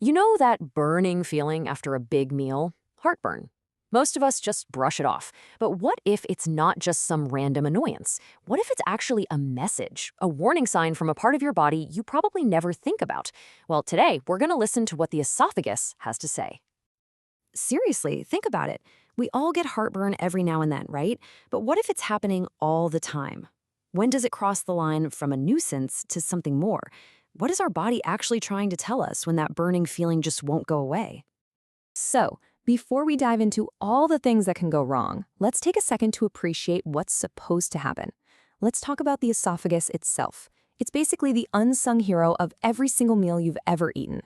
You know that burning feeling after a big meal? Heartburn. Most of us just brush it off. But what if it's not just some random annoyance? What if it's actually a message, a warning sign from a part of your body you probably never think about? Well, today we're going to listen to what the esophagus has to say. Seriously, think about it. We all get heartburn every now and then, right? But what if it's happening all the time? When does it cross the line from a nuisance to something more? What is our body actually trying to tell us when that burning feeling just won't go away? So, before we dive into all the things that can go wrong, let's take a second to appreciate what's supposed to happen. Let's talk about the esophagus itself. It's basically the unsung hero of every single meal you've ever eaten.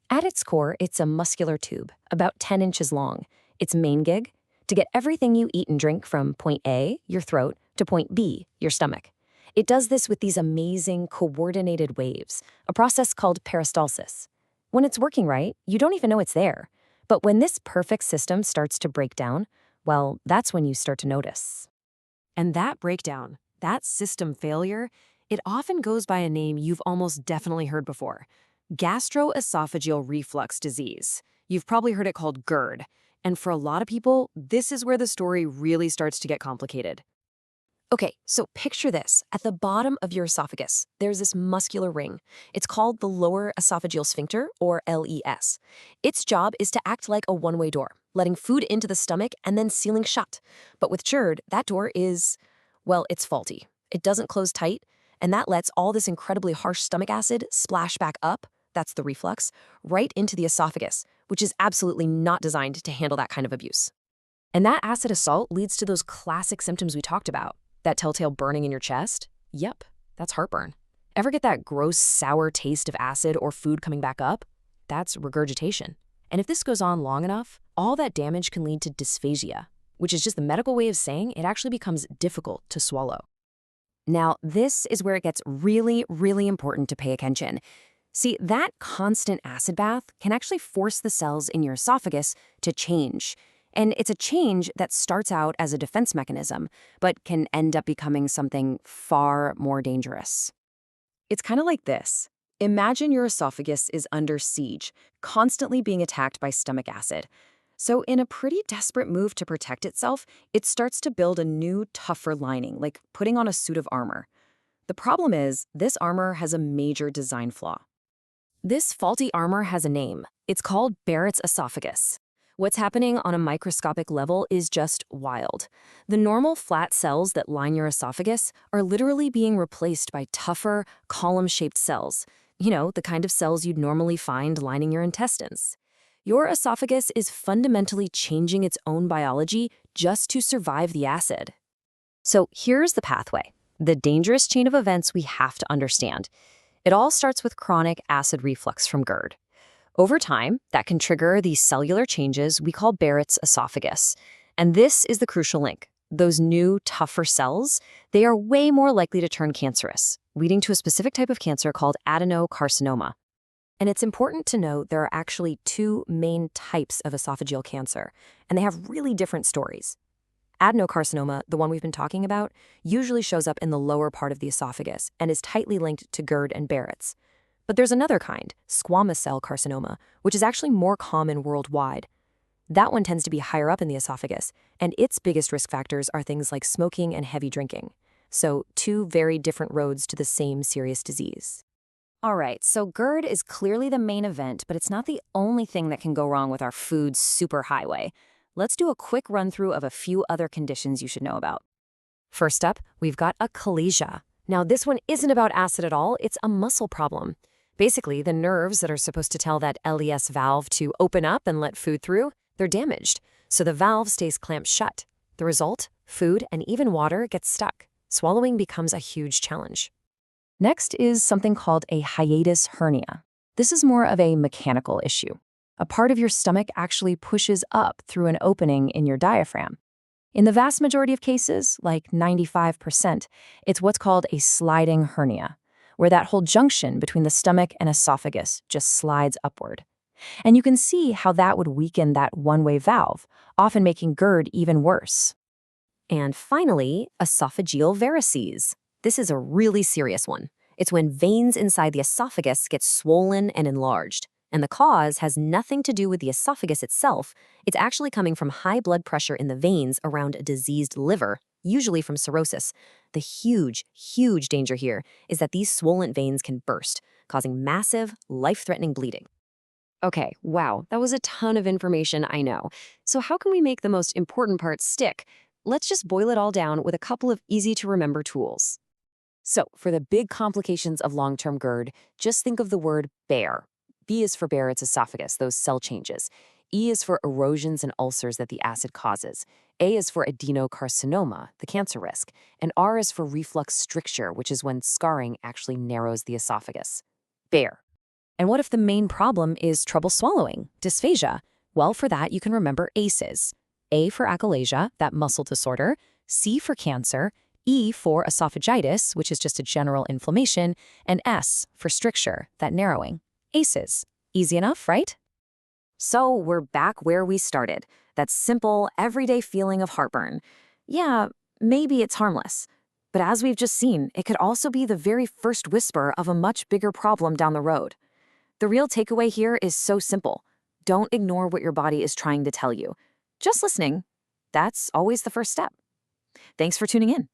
At its core, it's a muscular tube, about 10 inches long. Its main gig? To get everything you eat and drink from point A, your throat, to point B, your stomach. It does this with these amazing coordinated waves, a process called peristalsis. When it's working right, you don't even know it's there. But when this perfect system starts to break down, well, that's when you start to notice. And that breakdown, that system failure, it often goes by a name you've almost definitely heard before: gastroesophageal reflux disease. You've probably heard it called GERD. And for a lot of people, this is where the story really starts to get complicated. Okay, so picture this. At the bottom of your esophagus, there's this muscular ring. It's called the lower esophageal sphincter, or LES. Its job is to act like a one-way door, letting food into the stomach and then sealing shut. But with GERD, that door is, well, it's faulty. It doesn't close tight, and that lets all this incredibly harsh stomach acid splash back up, that's the reflux, right into the esophagus, which is absolutely not designed to handle that kind of abuse. And that acid assault leads to those classic symptoms we talked about. That telltale burning in your chest? Yep, that's heartburn. Ever get that gross, sour taste of acid or food coming back up? That's regurgitation. And if this goes on long enough, all that damage can lead to dysphagia, which is just the medical way of saying it actually becomes difficult to swallow. Now, this is where it gets really, really important to pay attention. See, that constant acid bath can actually force the cells in your esophagus to change. And it's a change that starts out as a defense mechanism, but can end up becoming something far more dangerous. It's kind of like this. Imagine your esophagus is under siege, constantly being attacked by stomach acid. So in a pretty desperate move to protect itself, it starts to build a new, tougher lining, like putting on a suit of armor. The problem is, this armor has a major design flaw. This faulty armor has a name. It's called Barrett's esophagus. What's happening on a microscopic level is just wild. The normal flat cells that line your esophagus are literally being replaced by tougher, column-shaped cells. You know, the kind of cells you'd normally find lining your intestines. Your esophagus is fundamentally changing its own biology just to survive the acid. So here's the pathway, the dangerous chain of events we have to understand. It all starts with chronic acid reflux from GERD. Over time, that can trigger these cellular changes we call Barrett's esophagus. And this is the crucial link. Those new, tougher cells, they are way more likely to turn cancerous, leading to a specific type of cancer called adenocarcinoma. And it's important to note there are actually two main types of esophageal cancer, and they have really different stories. Adenocarcinoma, the one we've been talking about, usually shows up in the lower part of the esophagus and is tightly linked to GERD and Barrett's. But there's another kind, squamous cell carcinoma, which is actually more common worldwide. That one tends to be higher up in the esophagus, and its biggest risk factors are things like smoking and heavy drinking. So, two very different roads to the same serious disease. All right, so GERD is clearly the main event, but it's not the only thing that can go wrong with our food superhighway. Let's do a quick run-through of a few other conditions you should know about. First up, we've got achalasia. Now, this one isn't about acid at all, it's a muscle problem. Basically, the nerves that are supposed to tell that LES valve to open up and let food through, they're damaged, so the valve stays clamped shut. The result? Food and even water gets stuck. Swallowing becomes a huge challenge. Next is something called a hiatus hernia. This is more of a mechanical issue. A part of your stomach actually pushes up through an opening in your diaphragm. In the vast majority of cases, like 95%, it's what's called a sliding hernia, where that whole junction between the stomach and esophagus just slides upward. And you can see how that would weaken that one-way valve, often making GERD even worse. And finally, esophageal varices. This is a really serious one. It's when veins inside the esophagus get swollen and enlarged. And the cause has nothing to do with the esophagus itself. It's actually coming from high blood pressure in the veins around a diseased liver, usually from cirrhosis. The huge, huge danger here is that these swollen veins can burst, causing massive, life-threatening bleeding. Okay, wow, that was a ton of information, I know. So how can we make the most important parts stick? Let's just boil it all down with a couple of easy-to-remember tools. So, for the big complications of long-term GERD, just think of the word bear. B is for Barrett's esophagus, those cell changes. E is for erosions and ulcers that the acid causes. A is for adenocarcinoma, the cancer risk. And R is for reflux stricture, which is when scarring actually narrows the esophagus. Bear. And what if the main problem is trouble swallowing, dysphagia? Well, for that, you can remember ACEs. A for achalasia, that muscle disorder, C for cancer, E for esophagitis, which is just a general inflammation, and S for stricture, that narrowing. ACEs. Easy enough, right? So we're back where we started, that simple, everyday feeling of heartburn. Yeah, maybe it's harmless. But as we've just seen, it could also be the very first whisper of a much bigger problem down the road. The real takeaway here is so simple. Don't ignore what your body is trying to tell you. Just listening, that's always the first step. Thanks for tuning in.